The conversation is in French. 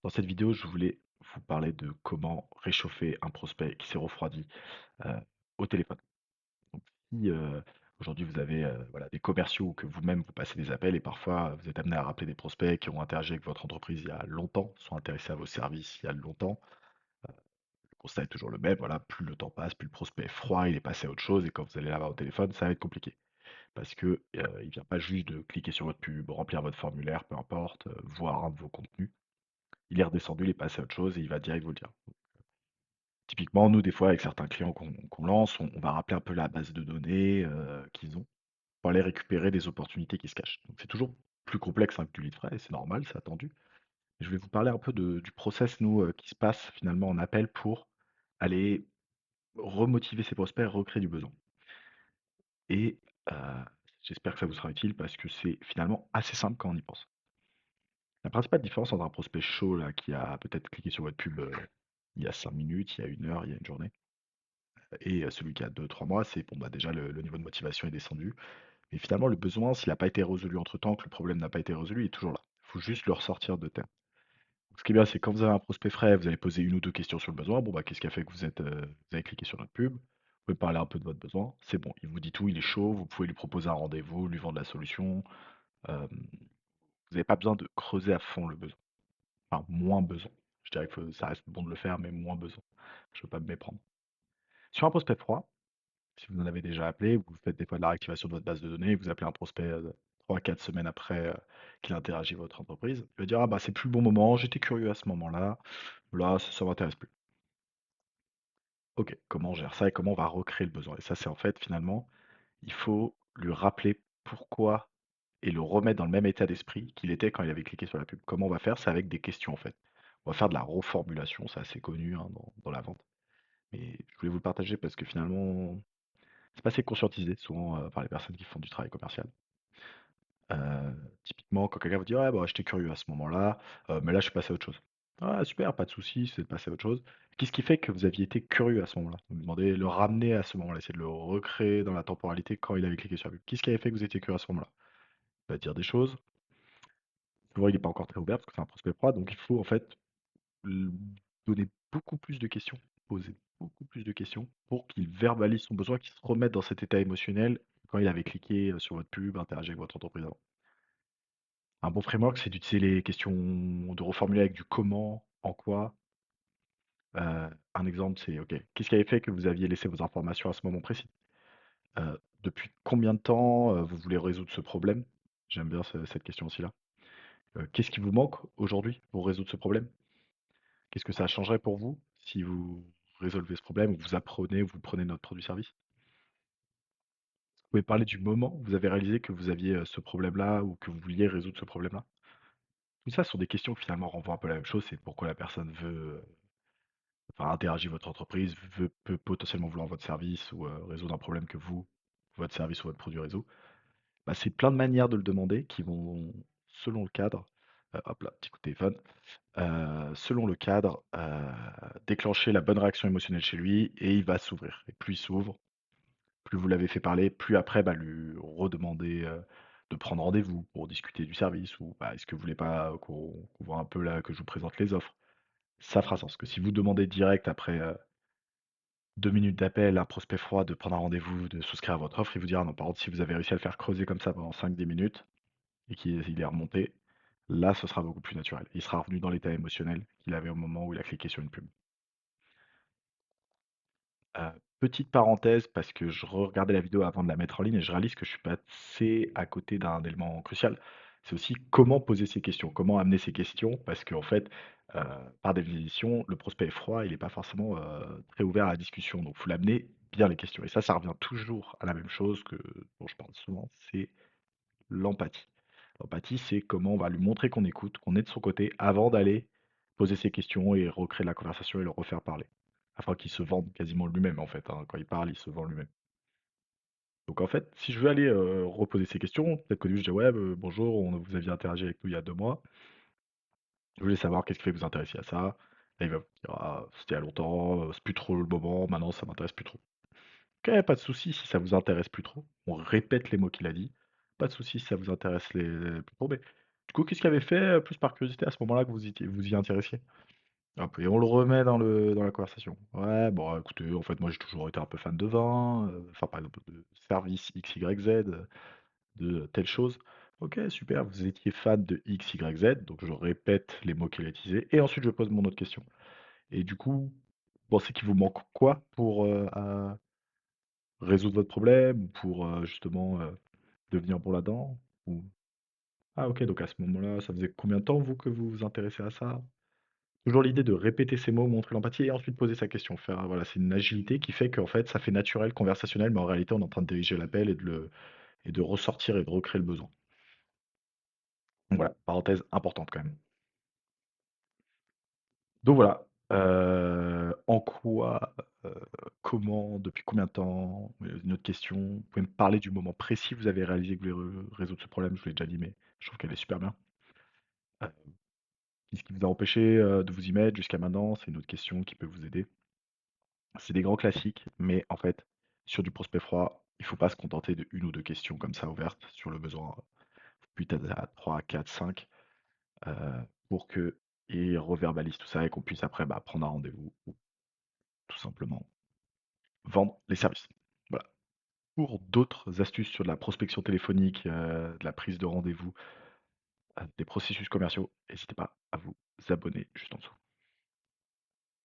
Dans cette vidéo, je voulais vous parler de comment réchauffer un prospect qui s'est refroidi euh, au téléphone. Donc, si aujourd'hui vous avez voilà, des commerciaux ou que vous-même vous passez des appels et parfois vous êtes amené à rappeler des prospects qui ont interagi avec votre entreprise il y a longtemps, sont intéressés à vos services il y a longtemps, le constat est toujours le même. Voilà, plus le temps passe, plus le prospect est froid, il est passé à autre chose et quand vous allez l'avoir au téléphone, ça va être compliqué parce que il vient pas juste de cliquer sur votre pub, remplir votre formulaire, peu importe, voir un de vos contenus. Il est redescendu, il est passé à autre chose et il va direct vous le dire. Typiquement, nous, des fois, avec certains clients qu'on lance, on va rappeler un peu la base de données qu'ils ont pour aller récupérer des opportunités qui se cachent. Donc, c'est toujours plus complexe hein, que du lead frais, et c'est normal, c'est attendu. Je vais vous parler un peu du process, nous, qui se passe finalement en appel pour aller remotiver ses prospects, recréer du besoin. Et j'espère que ça vous sera utile parce que c'est finalement assez simple quand on y pense. La principale différence entre un prospect chaud là, qui a peut-être cliqué sur votre pub il y a 5 minutes, il y a 1 heure, il y a une journée, et celui qui a 2 3 mois, c'est bon, bah, déjà le niveau de motivation est descendu. Mais finalement, le besoin, s'il n'a pas été résolu entre-temps, que le problème n'a pas été résolu, il est toujours là. Il faut juste le ressortir de terre. Donc, ce qui est bien, c'est quand vous avez un prospect frais, vous allez poser 1 ou 2 questions sur le besoin. Bon, bah, qu'est-ce qui a fait que vous avez cliqué sur notre pub? Vous pouvez parler un peu de votre besoin. C'est bon, il vous dit tout, il est chaud. Vous pouvez lui proposer un rendez-vous, lui vendre la solution. Vous n'avez pas besoin de creuser à fond le besoin. Enfin, moins besoin. Je dirais que ça reste bon de le faire, mais moins besoin. Je ne veux pas me méprendre. Sur un prospect froid, si vous en avez déjà appelé, vous faites des fois de la réactivation de votre base de données, vous appelez un prospect 3 4 semaines après qu'il interagit avec votre entreprise, il va dire: «Ah bah, c'est plus le bon moment, j'étais curieux à ce moment-là, là, ça m'intéresse plus». OK, comment on gère ça et comment on va recréer le besoin? Et ça, c'est en fait, finalement, il faut lui rappeler pourquoi et le remettre dans le même état d'esprit qu'il était quand il avait cliqué sur la pub. Comment on va faire? C'est avec des questions, en fait. On va faire de la reformulation, c'est assez connu, hein, dans la vente. Mais je voulais vous le partager parce que finalement, c'est pas assez conscientisé souvent, par les personnes qui font du travail commercial. Typiquement, quand quelqu'un vous dit: «Ouais, bah, j'étais curieux à ce moment-là, mais là, je suis passé à autre chose». «Ah super, pas de souci, c'est de passer à autre chose». Qu'est-ce qui fait que vous aviez été curieux à ce moment-là? Vous me demandez le ramener à ce moment-là, essayer de le recréer dans la temporalité quand il avait cliqué sur la pub. Qu'est-ce qui avait fait que vous étiez curieux à ce moment-là? Il va dire des choses. Souvent, il est pas encore très ouvert parce que c'est un prospect froid, donc il faut en fait l donner beaucoup plus de questions, poser beaucoup plus de questions pour qu'il verbalise son besoin, qu'il se remette dans cet état émotionnel quand il avait cliqué, sur votre pub, interagi avec votre entreprise avant. Un bon framework, c'est d'utiliser les questions de reformuler avec du comment, en quoi. Un exemple, c'est OK, qu'est-ce qui avait fait que vous aviez laissé vos informations à ce moment précis? Depuis combien de temps, vous voulez résoudre ce problème? J'aime bien cette question aussi là. Qu'est-ce qui vous manque aujourd'hui pour résoudre ce problème? Qu'est-ce que ça changerait pour vous si vous résolvez ce problème ou vous apprenez ou vous prenez notre produit-service? Vous pouvez parler du moment où vous avez réalisé que vous aviez, ce problème-là ou que vous vouliez résoudre ce problème-là? Tout ça sont des questions qui finalement renvoient un peu à la même chose, c'est pourquoi la personne veut, enfin interagit votre entreprise, peut potentiellement vouloir votre service ou, résoudre un problème que vous, votre service ou votre produit résout. Bah, c'est plein de manières de le demander qui vont, selon le cadre, hop là, petit coup de téléphone, selon le cadre, déclencher la bonne réaction émotionnelle chez lui et il va s'ouvrir et plus il s'ouvre, plus vous l'avez fait parler, plus après, bah, lui redemander, de prendre rendez-vous pour discuter du service ou, bah, est-ce que vous voulez pas qu'on voit un peu là, que je vous présente les offres? Ça fera sens, que si vous demandez direct après, 2 minutes d'appel, un prospect froid, de prendre un rendez-vous, de souscrire à votre offre, il vous dira: «Non». Par contre, si vous avez réussi à le faire creuser comme ça pendant 5 10 minutes et qu'il est remonté, là, ce sera beaucoup plus naturel. Il sera revenu dans l'état émotionnel qu'il avait au moment où il a cliqué sur une pub. Petite parenthèse parce que je regardais la vidéo avant de la mettre en ligne et je réalise que je suis passé à côté d'un élément crucial. C'est aussi comment poser ces questions, comment amener ces questions parce qu'en fait, heu, par définition, le prospect est froid, il est pas forcément, très ouvert à la discussion. Donc faut l'amener bien les questions et ça revient toujours à la même chose que dont je parle souvent, c'est l'empathie. L'empathie, c'est comment on va lui montrer qu'on écoute, qu'on est de son côté avant d'aller poser ses questions et recréer la conversation et le refaire parler. Afin qu'il se vende quasiment lui-même en fait, hein. Quand il parle, il se vend lui-même. Donc en fait, si je veux aller, reposer ces questions, peut-être qu'au début je dis: «Ouais, bonjour, vous aviez interagi avec nous il y a 2 mois. Je voulais savoir qu'est-ce qui fait que vous intéressiez à ça?» Là, il va me dire: «Ah, c'était il y a longtemps, c'est plus trop le moment, maintenant ça m'intéresse plus trop». OK, pas de souci si ça vous intéresse plus trop. On répète les mots qu'il a dit. Pas de souci si ça vous intéresse les plus trop, Du coup, qu'est-ce qui avait fait, plus par curiosité à ce moment-là que vous y intéressiez? Hop et on le remet dans la conversation. Ouais, bon écoutez, en fait, moi j'ai toujours été un peu fan de vin, enfin par exemple de service X, Y, Z, de telle chose. OK, super, vous étiez fan de X, Y, Z, donc je répète les mots qu'il a utilisés et ensuite je pose mon autre question. Et du coup, vous pensez qu'il vous manque quoi pour, résoudre votre problème ou pour, justement, devenir bon là-dedans? Ou ah OK, donc à ce moment-là, ça faisait combien de temps vous que vous vous intéressez à ça? Toujours l'idée de répéter ses mots, montrer l'empathie et ensuite poser sa question. Faire, voilà, c'est une agilité qui fait qu'en fait, ça fait naturel, conversationnel, mais en réalité, on est en train de diriger l'appel et de ressortir et de recréer le besoin. Donc voilà, parenthèse importante quand même. Donc voilà, en quoi, comment, depuis combien de temps? Une autre question, vous pouvez me parler du moment précis où vous avez réalisé que vous voulez résoudre ce problème? Je vous l'ai déjà dit, mais je trouve qu'elle est super bien. Qu'est-ce qui vous a empêché, de vous y mettre jusqu'à maintenant? C'est une autre question qui peut vous aider. C'est des grands classiques, mais en fait, sur du prospect froid, il faut pas se contenter de 1 ou 2 questions comme ça ouvertes sur le besoin. Puis tu as 3, 4, 5, heu, pour qu'ils reverbalise tout ça et qu'on puisse après, bah, prendre un rendez-vous ou tout simplement vendre les services. Voilà. Pour d'autres astuces sur de la prospection téléphonique, de la prise de rendez-vous, des processus commerciaux, n'hésitez pas à vous abonner juste en dessous.